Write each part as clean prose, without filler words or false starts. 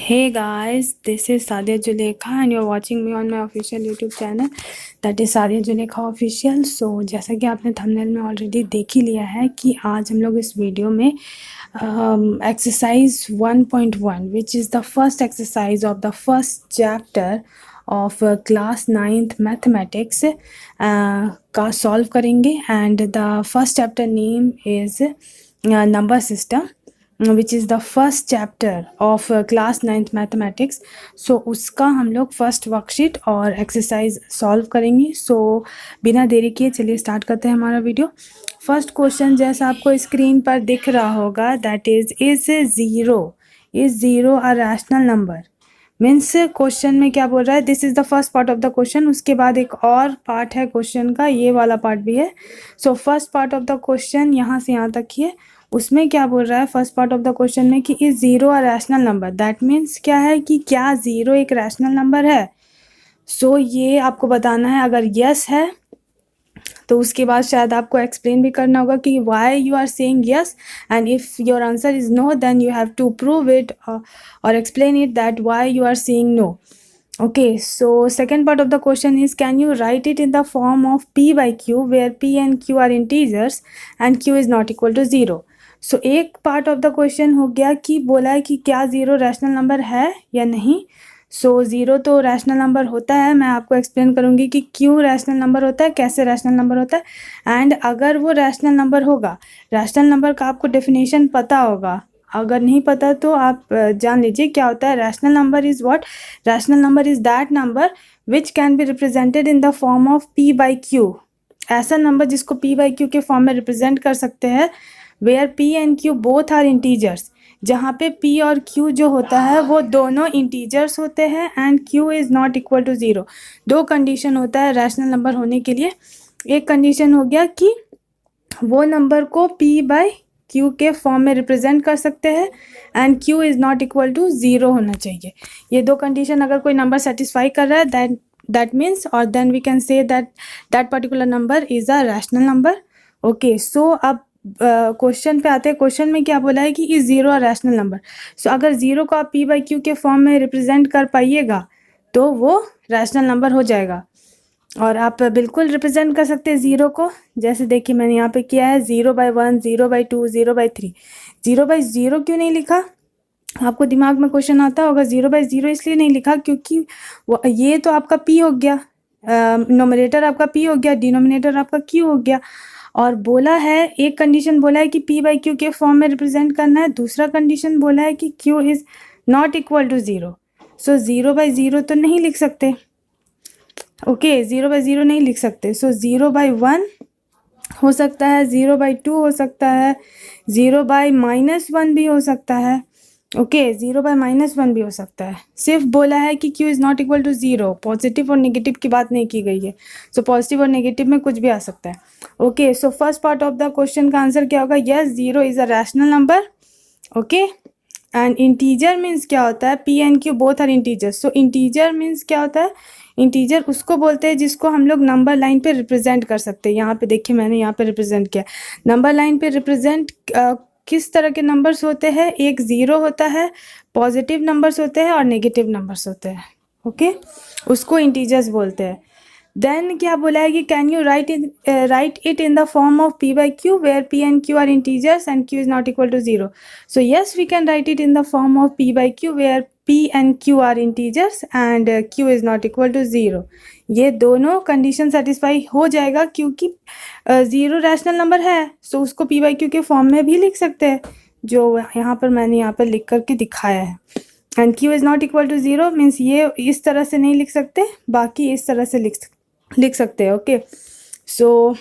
Hey guys, this is Sadia Julekha and you're watching me on my official YouTube channel that is Sadia Julekha Official। So जैसा कि आपने thumbnail में already देख ही लिया है कि आज हम लोग इस वीडियो में exercise 1.1 which is the first exercise of the first chapter of class 9th mathematics का सॉल्व करेंगे। And the first chapter name is number system which is the first chapter of class 9th mathematics. So उसका हम लोग first worksheet और exercise solve करेंगे। So बिना देरी किए चलिए स्टार्ट करते हैं हमारा वीडियो। फर्स्ट क्वेश्चन जैसा आपको स्क्रीन पर दिख रहा होगा that is zero a rational number. Means question में क्या बोल रहा है, this is the first part of the question. उसके बाद एक और पार्ट है क्वेश्चन का, ये वाला पार्ट भी है। सो first part of the question यहाँ से यहाँ तक ही है। उसमें क्या बोल रहा है first part of the question में कि is zero a rational number. That means क्या है कि क्या ज़ीरो एक रैशनल नंबर है। सो ये आपको बताना है। अगर यस है तो उसके बाद शायद आपको एक्सप्लेन भी करना होगा कि why you are saying yes, and if your answer is no then you have to prove it और explain it that why you are saying no. Okay, so second part of the question is, can you write it in the form of p by q where p and q are integers and q is not equal to 0। so एक part of the question हो गया कि बोला है कि क्या zero rational number है या नहीं। सो ज़ीरो तो रैशनल नंबर होता है। मैं आपको एक्सप्लेन करूँगी कि क्यों रैशनल नंबर होता है, कैसे रैशनल नंबर होता है। एंड अगर वो रैशनल नंबर होगा, रैशनल नंबर का आपको डेफिनेशन पता होगा। अगर नहीं पता तो आप जान लीजिए क्या होता है। Rational number is what? Rational number is that number which can be represented in the form of p by q। ऐसा नंबर जिसको p बाई q के फॉर्म में रिप्रेजेंट कर सकते हैं where p and q both are integers. जहाँ पे p और q जो होता है वो दोनों इंटीजर्स होते हैं and q is not equal to 0। दो कंडीशन होता है रैशनल नंबर होने के लिए। एक कंडीशन हो गया कि वो नंबर को p बाई q के फॉर्म में रिप्रेजेंट कर सकते हैं and q is not equal to 0 होना चाहिए। ये दो कंडीशन अगर कोई नंबर सेटिस्फाई कर रहा है दैट मीन्स और then we can say that particular number is a rational number. Okay, so अब क्वेश्चन पे आते हैं। क्वेश्चन में क्या बोला है कि is zero a rational number. So अगर ज़ीरो को आप p बाई q के फॉर्म में रिप्रेजेंट कर पाइएगा तो वो रैशनल नंबर हो जाएगा। और आप बिल्कुल रिप्रेजेंट कर सकते हैं ज़ीरो को। जैसे देखिए मैंने यहाँ पे किया है 0/1, 0/2, 0/3। 0/0 क्यों नहीं लिखा? आपको दिमाग में क्वेश्चन आता होगा 0/0 इसलिए नहीं लिखा क्योंकि ये तो आपका p हो गया, नोमिनेटर आपका p हो गया, डिनोमिनेटर आपका q हो गया। और बोला है, एक कंडीशन बोला है कि p बाई q के फॉर्म में रिप्रेजेंट करना है, दूसरा कंडीशन बोला है कि q is not equal to 0। So 0/0 तो नहीं लिख सकते। ओके, 0/0 नहीं लिख सकते। सो 0/1 हो सकता है, 0/2 हो सकता है, 0/-1 भी हो सकता है। ओके, 0/-1 भी हो सकता है। सिर्फ बोला है कि q is not equal to 0। Positive और नेगेटिव की बात नहीं की गई है। सो पॉजिटिव और नेगेटिव में कुछ भी आ सकता है। Okay, so first part of the question का आंसर क्या होगा? Yes, zero is a rational number. Okay, and integer means क्या होता है? p and q both are integers. So integer means क्या होता है? इंटीजर उसको बोलते हैं जिसको हम लोग नंबर लाइन पे रिप्रेजेंट कर सकते हैं। यहाँ पे देखिए मैंने यहाँ पे रिप्रेजेंट किया। नंबर लाइन पे रिप्रेजेंट किस तरह के नंबर्स होते हैं? एक ज़ीरो होता है, पॉजिटिव नंबर्स होते हैं और नेगेटिव नंबर्स होते हैं। ओके, उसको इंटीजर्स बोलते हैं। देन क्या बोला है कि can you write it in the form of p by q where p and q are integers and q is not equal to 0। So yes, we can write it in the form of p by q where p and q are integers and q is not equal to 0। ये दोनों condition satisfy हो जाएगा क्योंकि zero rational number है। सो उसको p by q के form में भी लिख सकते हैं जो यहाँ पर मैंने यहाँ पर लिख करके दिखाया है। And q is not equal to 0 means ये इस तरह से नहीं लिख सकते, बाकी इस तरह से लिख सकते हैं। ओके, सो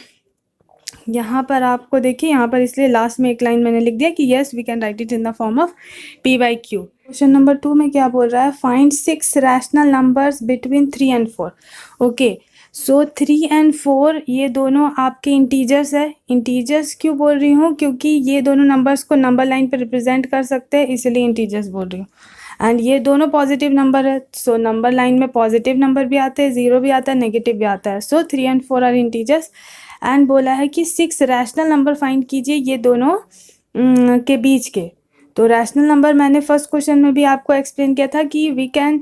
यहाँ पर आपको देखिए, यहाँ पर इसलिए लास्ट में एक लाइन मैंने लिख दिया कि yes we can write it in the form of p by q। Question number 2 में क्या बोल रहा है? Find 6 rational numbers between 3 and 4। Okay, so 3 and 4 ये दोनों आपके इंटीजर्स है। इंटीजर्स क्यों बोल रही हूँ? क्योंकि ये दोनों नंबर्स को नंबर लाइन पर रिप्रेजेंट कर सकते हैं, इसलिए इंटीजर्स बोल रही हूँ। एंड ये दोनों पॉजिटिव नंबर है। सो नंबर लाइन में पॉजिटिव नंबर भी आते हैं, ज़ीरो भी आता है, नेगेटिव भी आता है। सो 3 and 4 आर इंटीजर्स। एंड बोला है कि 6 रैशनल नंबर फाइंड कीजिए ये दोनों के बीच के। तो रैशनल नंबर मैंने फर्स्ट क्वेश्चन में भी आपको एक्सप्लेन किया था कि we can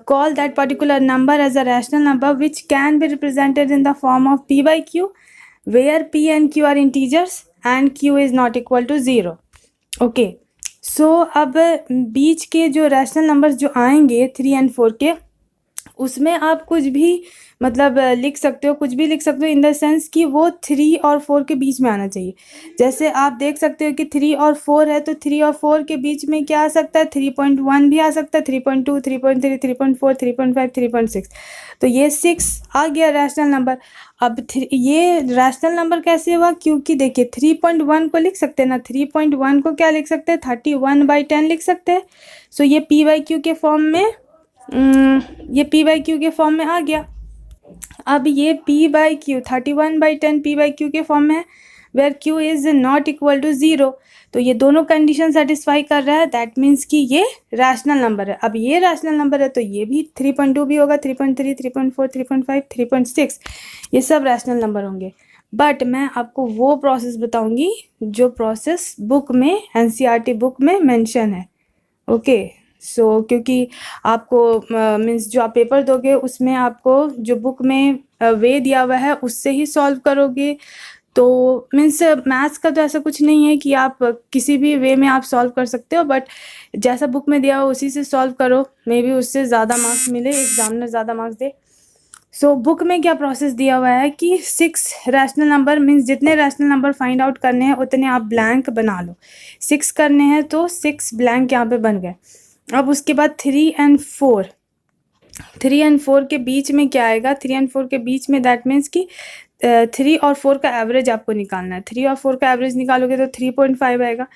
call that particular number as a rational number which can be represented in the form of p by q where p and q are integers and q is not equal to 0. Okay, so अब बीच के जो rational numbers जो आएंगे 3 and 4 के, उसमें आप कुछ भी मतलब लिख सकते हो, कुछ भी लिख सकते हो इन द सेंस कि वो 3 और 4 के बीच में आना चाहिए। जैसे आप देख सकते हो कि 3 और 4 है, तो 3 और 4 के बीच में क्या आ सकता है, 3.1 भी आ सकता है, 3.2, 3.3, 3.4, 3.5, 3.6। तो ये 6 आ गया रैशनल नंबर। अब ये रैशनल नंबर कैसे हुआ, क्योंकि देखिए 3.1 को लिख सकते हैं ना, 3.1 को क्या लिख सकते हैं, 31/10 लिख सकते हैं। सो ये p by q के फॉर्म में ये p by q के फॉर्म में आ गया। अब ये p by q 31/10 p by q के फॉर्म में है, where q is not equal to 0। तो ये दोनों कंडीशन सेटिस्फाई कर रहा है, दैट मीन्स कि ये रैशनल नंबर है। अब ये रैशनल नंबर है तो ये भी 3.2 भी होगा, 3.3, 3.4, 3.5, 3.6, ये सब रैशनल नंबर होंगे। बट मैं आपको वो प्रोसेस बताऊंगी जो प्रोसेस बुक में, एनसीईआरटी बुक में मेंशन है। ओके, सो क्योंकि आपको मीन्स जो आप पेपर दोगे उसमें आपको जो बुक में वे दिया हुआ है उससे ही सॉल्व करोगे। तो मीन्स मैथ्स का तो ऐसा कुछ नहीं है कि आप किसी भी वे में आप सॉल्व कर सकते हो, बट जैसा बुक में दिया हो उसी से सॉल्व करो, मे बी उससे ज़्यादा मार्क्स मिले, एग्जामिनर ज़्यादा मार्क्स दे। सो बुक में क्या प्रोसेस दिया हुआ है कि 6 रैशनल नंबर मीन्स जितने रैशनल नंबर फाइंड आउट करने हैं उतने आप ब्लैंक बना लो। 6 करने हैं तो 6 ब्लैंक यहाँ पे बन गए। अब उसके बाद 3 and 4 के बीच में क्या आएगा, 3 and 4 के बीच में दैट मीन्स कि 3 और 4 का एवरेज आपको निकालना है। 3 और 4 का एवरेज निकालोगे तो 3.5 आएगा।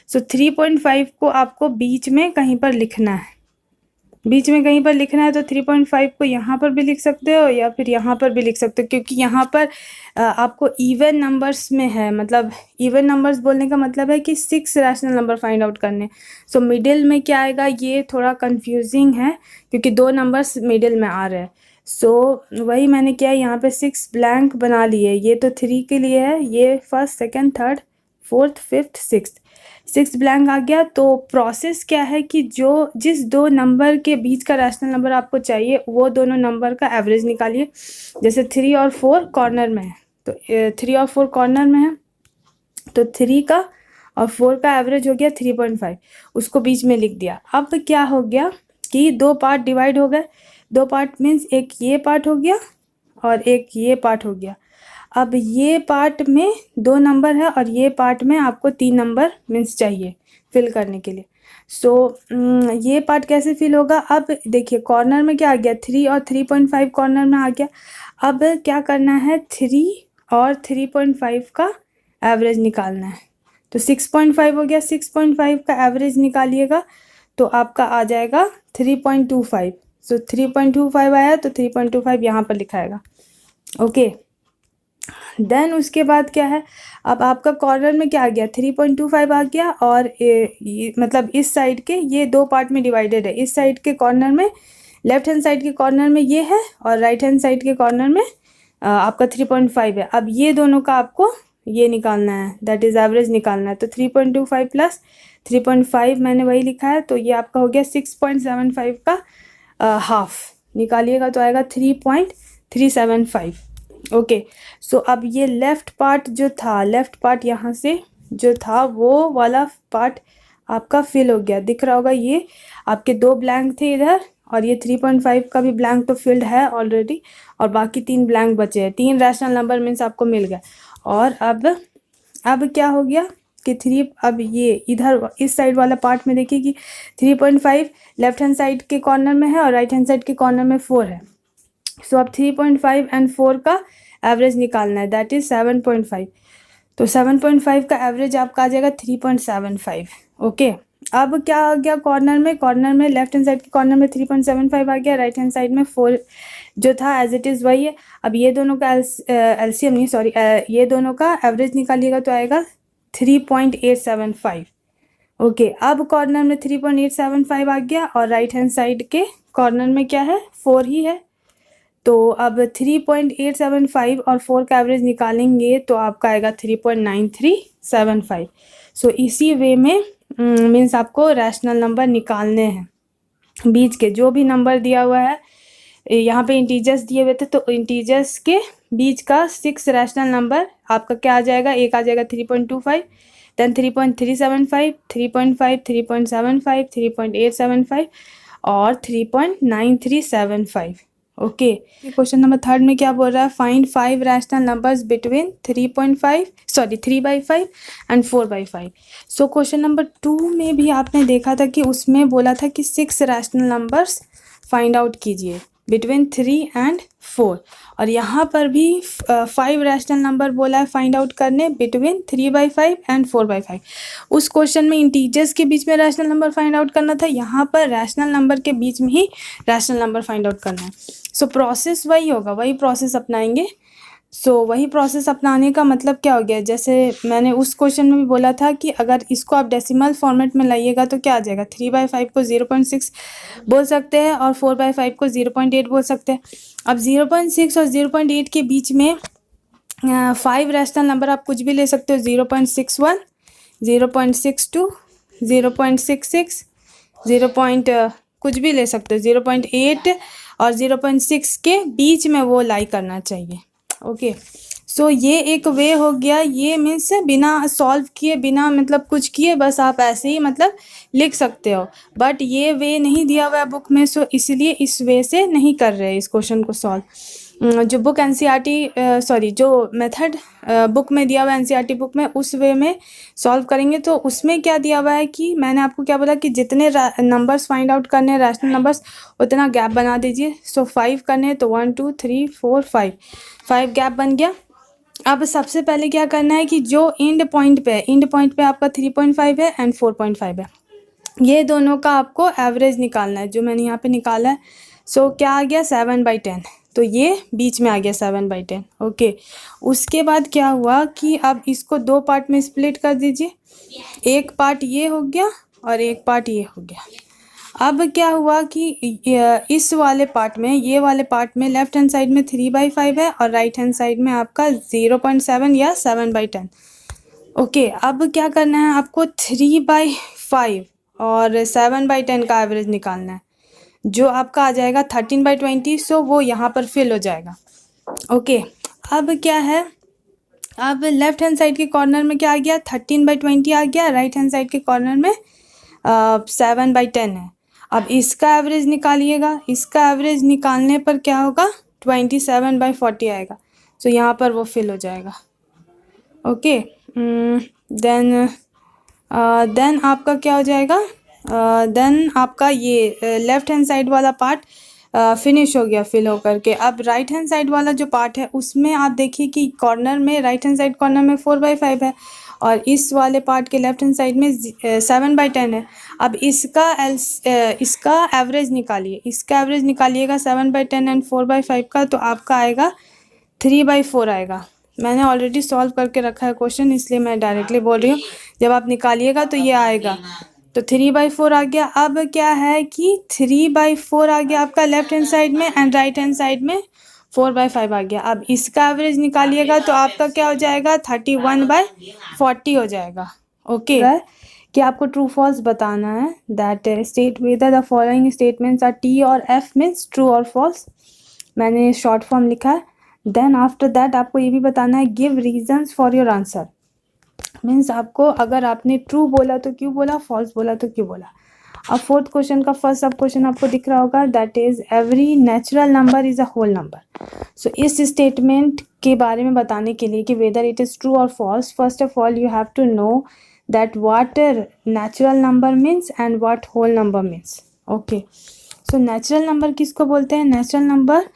सो 3.5 को आपको बीच में कहीं पर लिखना है, बीच में कहीं पर लिखना है। तो 3.5 को यहाँ पर भी लिख सकते हो या फिर यहाँ पर भी लिख सकते हो, क्योंकि यहाँ पर आपको इवन नंबर्स में है, मतलब इवन नंबर्स बोलने का मतलब है कि 6 रैशनल नंबर फाइंड आउट करने। सो मिडिल में क्या आएगा, ये थोड़ा कंफ्यूजिंग है क्योंकि 2 नंबर्स मिडिल में आ रहे हैं। सो वही मैंने किया, यहाँ पे 6 ब्लैंक बना लिए। ये तो 3 के लिए है, ये first, second, third, fourth, fifth, sixth, 6 blank आ गया। तो प्रोसेस क्या है कि जिस 2 नंबर के बीच का रैशनल नंबर आपको चाहिए वो दोनों नंबर का एवरेज निकालिए। जैसे 3 और 4 कॉर्नर में है, तो 3 और 4 कॉर्नर में है, तो 3 का और 4 का एवरेज हो गया 3.5, उसको बीच में लिख दिया। अब क्या हो गया कि 2 पार्ट डिवाइड हो गए। 2 पार्ट मीन्स एक ये पार्ट हो गया और एक ये पार्ट हो गया। अब ये पार्ट में 2 नंबर है और ये पार्ट में आपको 3 नंबर मीन्स चाहिए फिल करने के लिए। सो ये पार्ट कैसे फिल होगा, अब देखिए कॉर्नर में क्या आ गया, 3 और 3.5 कॉर्नर में आ गया। अब क्या करना है, 3 और 3.5 का एवरेज निकालना है। तो 6.5 हो गया, 6.5 का एवरेज निकालिएगा तो आपका आ जाएगा 3.25। सो 3.25 आया तो 3.25 यहाँ पर लिखाएगा। ओके, देन उसके बाद क्या है, अब आपका कॉर्नर में क्या आ गया, 3.25 आ गया और मतलब इस साइड के ये 2 पार्ट में डिवाइडेड है। इस साइड के कॉर्नर में, लेफ्ट हैंड साइड के कॉर्नर में ये है और राइट हैंड साइड के कॉर्नर में आपका 3.5 है। अब ये दोनों का आपको ये निकालना है, दैट इज़ एवरेज निकालना है। तो 3.25 प्लस 3.5 मैंने वही लिखा है, तो ये आपका हो गया 6.75 का हाफ निकालिएगा तो आएगा 3.375। ओके, सो अब ये लेफ्ट पार्ट जो था, लेफ्ट पार्ट यहाँ से जो था वो वाला पार्ट आपका फिल हो गया, दिख रहा होगा। ये आपके 2 ब्लैंक थे इधर और ये 3.5 का भी ब्लैंक तो फिल्ड है ऑलरेडी, और बाकी 3 ब्लैंक बचे हैं। 3 रैशनल नंबर मीन्स आपको मिल गया। और अब क्या हो गया कि 3, अब ये इधर इस साइड वाला पार्ट में देखिए कि 3.5 लेफ्ट हैंड साइड के कॉर्नर में है और राइट हैंड साइड के कॉर्नर में 4 है। सो अब 3.5 एंड 4 का एवरेज निकालना है, दैट इज़ 7.5। तो 7.5 का एवरेज आपका आ जाएगा 3.75। ओके, अब क्या आ गया कॉर्नर में लेफ्ट हैंड साइड के कॉर्नर में 3.75 आ गया, राइट हैंड साइड में 4 जो था एज इट इज़ वही है। अब ये दोनों का एलसीएम नहीं, सॉरी, ये दोनों का एवरेज निकालिएगा तो आएगा 3.875। ओके, अब कॉर्नर में 3.875 आ गया और राइट हैंड साइड के कॉर्नर में क्या है, 4 ही है। तो अब 3.875 और 4 का एवरेज निकालेंगे तो आपका आएगा 3.9375। सो इसी वे में मीन्स आपको रैशनल नंबर निकालने हैं बीच के। जो भी नंबर दिया हुआ है, यहाँ पे इंटीजर्स दिए हुए थे, तो इंटीजर्स के बीच का 6 रैशनल नंबर आपका क्या आ जाएगा, एक आ जाएगा 3.25, देन 3.375, 3.5, 3.75, 3.875 और 3.9375। ओके, क्वेश्चन नंबर 3 में क्या बोल रहा है, find 5 rational numbers between 3/5 and 4/5। So question number 2 में भी आपने देखा था कि उसमें बोला था कि 6 रैशनल नंबर्स फाइंड आउट कीजिए बिटवीन 3 एंड 4, और यहाँ पर भी 5 रैशनल नंबर बोला है फाइंड आउट करने बिटवीन 3/5 एंड 4/5। उस क्वेश्चन में इंटीजर्स के बीच में रैशनल नंबर फाइंड आउट करना था, यहाँ पर रैशनल नंबर के बीच में ही रैशनल नंबर फाइंड आउट करना है। सो प्रोसेस वही होगा, वही प्रोसेस अपनाएंगे। वही प्रोसेस अपनाने का मतलब क्या हो गया, जैसे मैंने उस क्वेश्चन में भी बोला था कि अगर इसको आप डेसिमल फॉर्मेट में लाइएगा तो क्या आ जाएगा, 3/5 को 0.6 बोल सकते हैं और 4/5 को 0.8 बोल सकते हैं। अब 0.6 और 0.8 के बीच में 5 रैशनल नंबर आप कुछ भी ले सकते हो, 0.61, 0.62, 0.66, 0. कुछ भी ले सकते हो, 0.8 और 0.6 के बीच में वो लाई करना चाहिए। ओके, सो ये एक वे हो गया। ये मीन्स बिना सॉल्व किए, बिना मतलब कुछ किए, बस आप ऐसे ही मतलब लिख सकते हो, बट ये वे नहीं दिया हुआ है बुक में, सो इसलिए इस वे से नहीं कर रहे इस क्वेश्चन को सॉल्व। जो बुक एनसीईआरटी सॉरी जो मेथड बुक में दिया हुआ है एनसीईआरटी बुक में, उस वे में सॉल्व करेंगे। तो उसमें क्या दिया हुआ है कि मैंने आपको क्या बोला कि जितने नंबर्स फाइंड आउट करने हैं रैशनल नंबर्स, उतना गैप बना दीजिए। सो 5 करने हैं तो 1 2 3 4 5 गैप बन गया। अब सबसे पहले क्या करना है कि जो एंड पॉइंट पे आपका 3.5 है एंड 4.5 है, ये दोनों का आपको एवरेज निकालना है, जो मैंने यहाँ पे निकाला है। सो क्या आ गया, 7/10, तो ये बीच में आ गया 7/10। ओके, उसके बाद क्या हुआ कि अब इसको 2 पार्ट में स्प्लिट कर दीजिए, एक पार्ट ये हो गया और एक पार्ट ये हो गया। अब क्या हुआ कि इस वाले पार्ट में, ये वाले पार्ट में लेफ्ट हैंड साइड में 3/5 है और राइट हैंड साइड में आपका 0.7 या 7/10। ओके, अब क्या करना है आपको, 3/5 और 7/10 का एवरेज निकालना है, जो आपका आ जाएगा 13/20। सो वो यहाँ पर फिल हो जाएगा। ओके, अब क्या है, अब लेफ्ट हैंड साइड के कॉर्नर में क्या आ गया, 13/20 आ गया, राइट हैंड साइड के कॉर्नर में 7/10 है। अब इसका एवरेज निकालिएगा, इसका एवरेज निकालने पर क्या होगा, 27/40 आएगा। सो यहाँ पर वो फिल हो जाएगा। ओके, देन आपका क्या हो जाएगा, देन आपका ये लेफ्ट हैंड साइड वाला पार्ट फिनिश हो गया फिल होकर के। अब राइट हैंड साइड वाला जो पार्ट है उसमें आप देखिए कि कॉर्नर में, राइट हैंड साइड कॉर्नर में 4/5 है और इस वाले पार्ट के लेफ्ट हैंड साइड में 7/10 है। अब इसका एवरेज निकालिए, इसका एवरेज निकालिएगा 7/10 एंड 4/5 का, तो आपका आएगा 3/4 आएगा। मैंने ऑलरेडी सॉल्व करके रखा है क्वेश्चन, इसलिए मैं डायरेक्टली बोल रही हूँ, जब आप निकालिएगा तो ये आएगा, तो 3/4 आ गया। अब क्या है कि 3/4 आ गया आपका लेफ्ट हैंड साइड में एंड राइट हैंड साइड में 4/5 आ गया। अब इसका एवरेज निकालिएगा तो आपका क्या हो जाएगा, 31/40 हो जाएगा। ओके, कि आपको ट्रू फॉल्स बताना है, that state whether the following statements R T और एफ मीन्स ट्रू और फॉल्स। मैंने शॉर्ट फॉर्म लिखा है। देन आफ्टर दैट आपको ये भी बताना है, give reasons for your answer, means आपको अगर आपने ट्रू बोला तो क्यों बोला, फॉल्स बोला तो क्यों बोला। अब 4th क्वेश्चन का फर्स्ट सब क्वेश्चन आपको दिख रहा होगा, that is every natural number is a whole number. So इस स्टेटमेंट के बारे में बताने के लिए कि वेदर इट इज ट्रू और false, first of all you have to know that what natural number means and what whole number means. Okay, so natural number किसको बोलते हैं, नेचुरल नंबर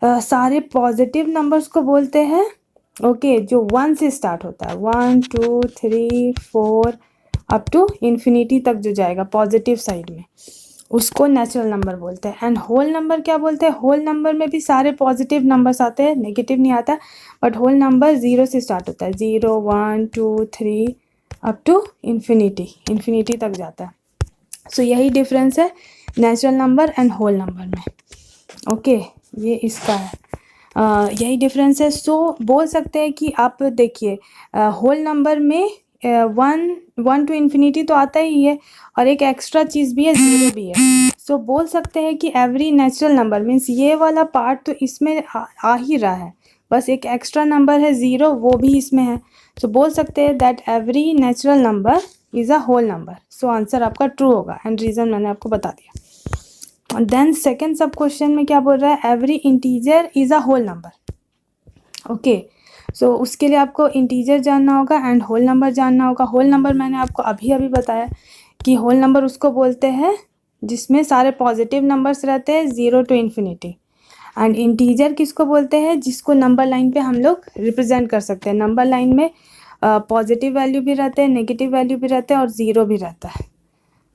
सारे पॉजिटिव नंबर्स को बोलते हैं। ओके, जो 1 से स्टार्ट होता है, 1 2 3 4 अप टू इन्फिनिटी तक जो जाएगा पॉजिटिव साइड में, उसको नेचुरल नंबर बोलते हैं। एंड होल नंबर क्या बोलते हैं, होल नंबर में भी सारे पॉजिटिव नंबर्स आते हैं, नेगेटिव नहीं आता, बट होल नंबर 0 से स्टार्ट होता है, 0 1 2 3 अप टू इन्फिनिटी तक जाता है। सो यही डिफरेंस है natural number and whole number में। ओके, ये इसका है, यही डिफरेंस है। सो बोल सकते हैं कि आप देखिए होल नंबर में वन टू इन्फिनिटी तो आता ही है, और एक एक्स्ट्रा चीज़ भी है, ज़ीरो भी है। सो बोल सकते हैं कि एवरी नेचुरल नंबर मीन्स ये वाला पार्ट तो इसमें आ ही रहा है, बस एक एक्स्ट्रा नंबर है ज़ीरो, वो भी इसमें है। सो बोल सकते हैं that every natural number is a whole number. So answer आपका ट्रू होगा, एंड रीज़न मैंने आपको बता दिया। देन सेकेंड सब क्वेश्चन में क्या बोल रहा है, every integer is a whole number. Okay, so उसके लिए आपको इंटीजर जानना होगा एंड होल नंबर जानना होगा। होल नंबर मैंने आपको अभी अभी बताया कि होल नंबर उसको बोलते हैं जिसमें सारे पॉजिटिव नंबर्स रहते हैं, zero to infinity. And integer किसको बोलते हैं, जिसको नंबर लाइन पे हम लोग रिप्रेजेंट कर सकते हैं। नंबर लाइन में पॉजिटिव वैल्यू भी रहते हैं, नेगेटिव वैल्यू भी रहते हैं, और ज़ीरो भी रहता है।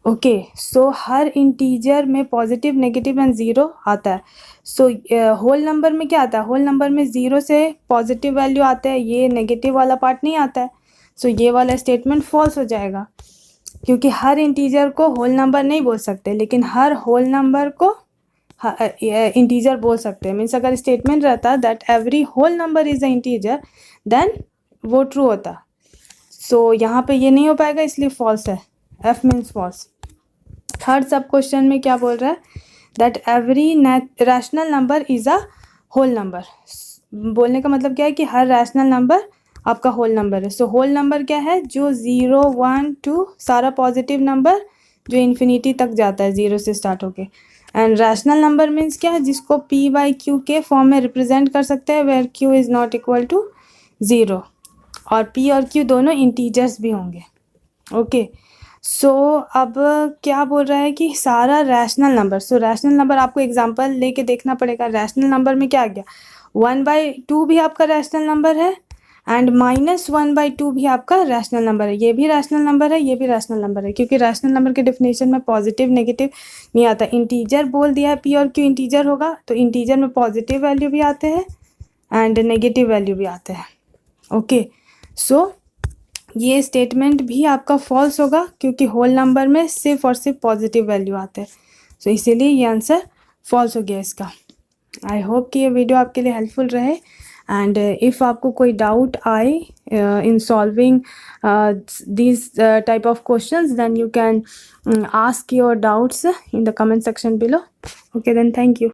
ओके, सो हर इंटीजर में पॉजिटिव, नेगेटिव एंड ज़ीरो आता है। सो होल नंबर में क्या आता है, होल नंबर में ज़ीरो से पॉजिटिव वैल्यू आता है, ये नेगेटिव वाला पार्ट नहीं आता है। सो ये वाला स्टेटमेंट फॉल्स हो जाएगा, क्योंकि हर इंटीजर को होल नंबर नहीं बोल सकते, लेकिन हर होल नंबर को इंटीजर बोल सकते हैं। मीन्स अगर स्टेटमेंट रहता that every whole number is a integer, then वो ट्रू होता। सो यहाँ पे ये नहीं हो पाएगा, इसलिए फॉल्स है, F means false. Third sub question में क्या बोल रहा है, that every rational number is a whole number. बोलने का मतलब क्या है कि हर रैशनल नंबर आपका होल नंबर है। सो होल नंबर क्या है, जो 0 1 2 सारा पॉजिटिव नंबर जो इन्फिनिटी तक जाता है, ज़ीरो से स्टार्ट होके। एंड रैशनल नंबर मीन्स क्या है, जिसको पी बाई क्यू के फॉर्म में रिप्रेजेंट कर सकते हैं, where Q is not equal to zero, और पी और क्यू दोनों इंटीजर्स भी होंगे। ओके, सो अब क्या बोल रहा है कि सारा रैशनल नंबर। सो रैशनल नंबर आपको एग्जांपल लेके देखना पड़ेगा। रैशनल नंबर में क्या आ गया, 1/2 भी आपका रैशनल नंबर है, एंड -1/2 भी आपका रैशनल नंबर है। ये भी रैशनल नंबर है, ये भी रैशनल नंबर है, क्योंकि रैशनल नंबर के डेफिनेशन में पॉजिटिव नेगेटिव नहीं आता। इंटीजर बोल दिया है, पी और क्यू इंटीजर होगा, तो इंटीजर में पॉजिटिव वैल्यू भी आते हैं एंड नेगेटिव वैल्यू भी आते हैं। ओके, सो ये स्टेटमेंट भी आपका फॉल्स होगा, क्योंकि होल नंबर में सिर्फ और सिर्फ पॉजिटिव वैल्यू आते हैं। सो इसीलिए ये आंसर फॉल्स हो गया इसका। आई होप कि ये वीडियो आपके लिए हेल्पफुल रहे, एंड इफ़ आपको कोई डाउट आए in solving these type of questions, then you can ask your doubts in the comment section below. Okay, then thank you.